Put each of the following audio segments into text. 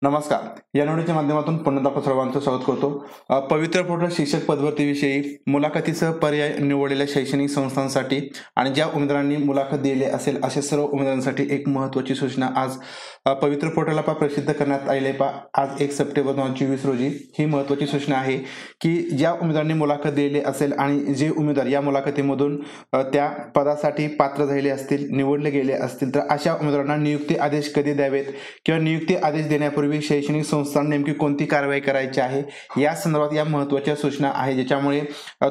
नमस्कार. या व्हिडिओच्या माध्यमातून पुन्हा आपलं सर्वांचं स्वागत करतो. पवित्र पोर्टल शिक्षक पदभरतीविषयी मुलाखतीसह पर्याय निवडलेल्या शैक्षणिक संस्थांसाठी आणि ज्या उमेदवारांनी मुलाखत दिली असेल अशा सर्व उमेदवारांसाठी एक महत्त्वाची सूचना आज पवित्र पोर्टलला प्रसिद्ध करण्यात आलेली आज 1 सप्टेंबर 2024 रोजी ही महत्त्वाची सूचना आहे की ज्या उमेदवारांनी मुलाखत दिलेली असेल आणि जे उमेदवार या मुलाखतीमधून त्या पदासाठी पात्र झालेले असतील, निवडले गेले असतील, तर अशा उमेदवारांना नियुक्ती आदेश कधी द्यावेत किंवा नियुक्ती आदेश देण्यापूर्वी शैक्षणिक संस्थांनी नेमकी कोणती कारवाई करायची आहे या संदर्भात या महत्त्वाच्या सूचना आहे, ज्याच्यामुळे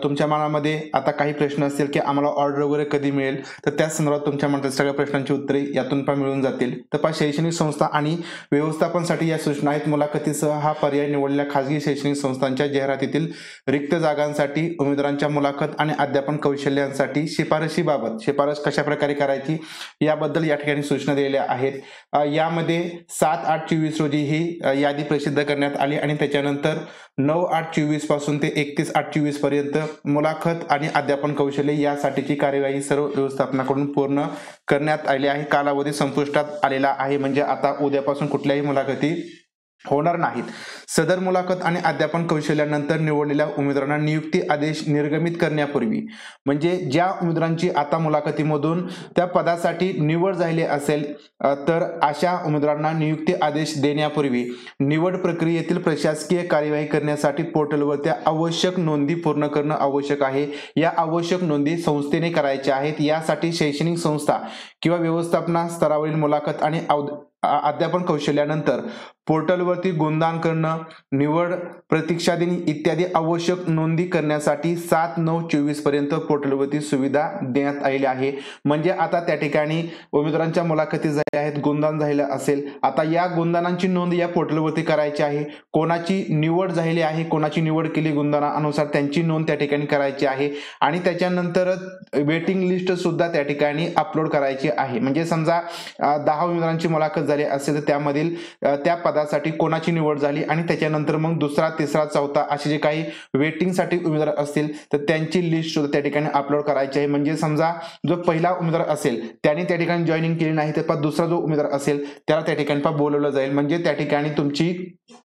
तुमच्या मनामध्ये आता काही प्रश्न असतील की आम्हाला ऑर्डर वगैरे कधी मिळेल, तर त्या संदर्भात तुमच्या मनातील सगळ्या प्रश्नांची उत्तरे यातून पण मिळून जातील. तर शैक्षणिक संस्था आणि व्यवस्थापनासाठी या सूचना आहेत. मुलाखतीसह हा पर्याय निवडलेल्या खासगी शैक्षणिक संस्थांच्या जाहिरातीतील रिक्त जागांसाठी उमेदवारांच्या मुलाखत आणि अध्यापन कौशल्यांसाठी शिफारशीबाबत शिफारस कशा प्रकारे करायची याबद्दल या ठिकाणी सूचना दिलेल्या आहेत. यामध्ये 7/8/24 रोजी ही यादी प्रसिद्ध करण्यात आली आणि त्याच्यानंतर 9/8/24 पासून ते 31/8/24 पर्यंत मुलाखत आणि अध्यापन कौशल्य यासाठीची कार्यवाही सर्व व्यवस्थापनाकडून पूर्ण करण्यात आली आहे. कालावधी संपुष्टात आलेला आहे, म्हणजे आता उद्यापासून कुठल्याही मुलाखती होणार नाहीत. सदर मुलाखत आणि अध्यापन कौशल्यानंतर निवडलेल्या उमेदवारांना नियुक्ती आदेश निर्गमित करण्यापूर्वी, म्हणजे ज्या उमेदवारांची आता मुलाखतीमधून त्या पदासाठी निवड झाली असेल तर अशा उमेदवारांना नियुक्ती आदेश देण्यापूर्वी निवड प्रक्रियेतील प्रशासकीय कार्यवाही करण्यासाठी पोर्टलवर त्या आवश्यक नोंदी पूर्ण करणं आवश्यक आहे. या आवश्यक नोंदी संस्थेने करायच्या आहेत. यासाठी शैक्षणिक संस्था किंवा व्यवस्थापना स्तरावरील मुलाखत आणि अध्यापन कौशल्यानंतर पोर्टलवरती गुणदान करणं, निवड प्रतीक्षा दिन इत्यादी आवश्यक नोंदी करण्यासाठी 7/9/24 पर्यंत पोर्टलवरती सुविधा देण्यात आलेली आहे. म्हणजे आता त्या ठिकाणी उमेदवारांच्या मुलाखती झाल्या आहेत, गुणदान झालेलं असेल, आता या गुणदानांची नोंद या पोर्टलवरती करायची आहे. कोणाची निवड झालेली आहे, कोणाची निवड केली गुणदानानुसार त्यांची नोंद त्या ठिकाणी करायची आहे आणि त्याच्यानंतर वेटिंग लिस्ट सुद्धा त्या ठिकाणी अपलोड करायची आहे. म्हणजे समजा 10 उमेदवारांची मुलाखत झाली असेल तर त्यामधील त्या पदासाठी कोणाची निवड झाली आणि त्याच्यानंतर मग दुसरा, तिसरा, चौथा असे जे काही वेटिंग साठी उमेदवार असतील तर त्यांची लिस्ट सुद्धा त्या ठिकाणी अपलोड करायची आहे. म्हणजे समजा जो पहिला उमेदवार असेल त्याने त्या ठिकाणी जॉईनिंग केली नाही तर दुसरा जो उमेदवार असेल त्याला त्या ठिकाणी बोलवलं जाईल. म्हणजे त्या ठिकाणी तुमची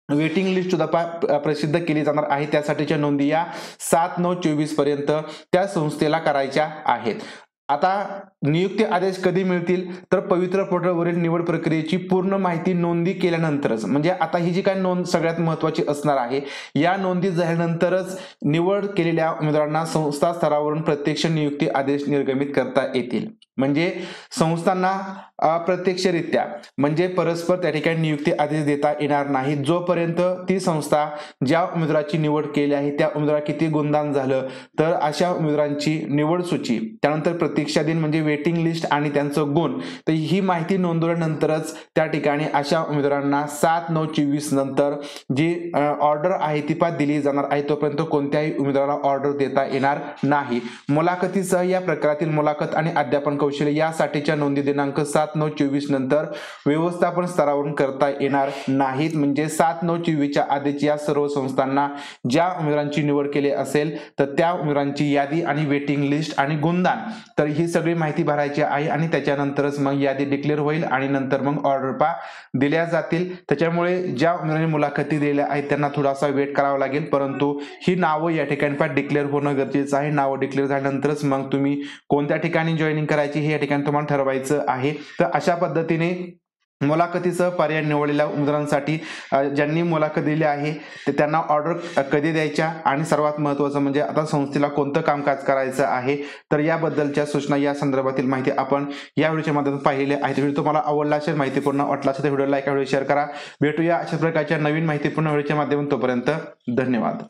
वेटिंग लिस्ट सुद्धा प्रसिद्ध केली जाणार आहे. त्यासाठीच्या नोंदी या 7/9/24 पर्यंत त्या संस्थेला करायच्या आहेत. आता नियुक्ती आदेश कधी मिळतील तर पवित्र पोर्टलवरील निवड प्रक्रियेची पूर्ण माहिती नोंदी केल्यानंतरच, म्हणजे आता ही जी काही नोंद सगळ्यात महत्वाची असणार आहे, या नोंदी झाल्यानंतरच निवड केलेल्या उमेदवारांना संस्था स्तरावरून प्रत्यक्ष नियुक्ती आदेश निर्गमित करता येतील. म्हणजे संस्थांना अप्रत्यक्षरित्या म्हणजे परस्पर त्या ठिकाणी नियुक्ती आदेश देता येणार नाही जोपर्यंत ती संस्था ज्या उमेदवाराची निवड केली आहे त्या उमेदवार किती गुणदान झालं तर अशा उमेदवारांची निवड सूची, त्यानंतर प्रतीक्षा दिन म्हणजे वेटिंग लिस्ट आणि त्यांचं गुण, तर ही माहिती नोंदवल्यानंतरच त्या ठिकाणी अशा उमेदवारांना 7/9/24 नंतर जी ऑर्डर आहे ती दिली जाणार आहे. तोपर्यंत कोणत्याही उमेदवाराला ऑर्डर देता येणार नाही. मुलाखतीसह या प्रकारातील मुलाखत आणि अध्यापन कौशल्य यासाठीच्या नोंदी दिनांक 7/9/24 नंतर व्यवस्थापन स्तरावरून करता येणार नाहीत. म्हणजे 7/9/24च्या आधीच या सर्व संस्थांना ज्या उमेदवारांची निवड केली असेल तर त्या उमेदवारांची यादी आणि वेटिंग लिस्ट आणि गुणदान, तर ही सगळी माहिती भरायची आहे आणि त्याच्यानंतरच मग यादी डिक्लेअर होईल आणि नंतर मग ऑर्डर दिल्या जातील. त्याच्यामुळे ज्या उमेदवारांनी मुलाखती दिलेल्या आहेत त्यांना थोडासा वेट करावा लागेल, परंतु ही नावं या ठिकाणी डिक्लेअर होणं गरजेचं आहे. नावं डिक्लेअर झाल्यानंतरच मग तुम्ही कोणत्या ठिकाणी जॉईनिंग करायची हे या ठिकाणी तुम्हाला ठरवायचं आहे. तर अशा पद्धतीने मुलाखतीसह पर्याय निवडलेल्या उमेदवारांसाठी ज्यांनी मुलाखत दिली आहे ते त्यांना ऑर्डर कधी द्यायच्या आणि सर्वात महत्त्वाचं म्हणजे आता संस्थेला कोणतं कामकाज करायचं आहे, तर याबद्दलच्या सूचना या संदर्भातील माहिती आपण या व्हिडिओच्या माध्यमातून पाहिली आहे. व्हिडिओ तुम्हाला आवडला असेल, माहितीपूर्ण वाटला असेल तर व्हिडिओ लाईक, व्हिडिओ शेअर करा. भेटूया अशा प्रकारच्या नवीन माहितीपूर्ण व्हिडिओच्या माध्यमातून. तोपर्यंत धन्यवाद.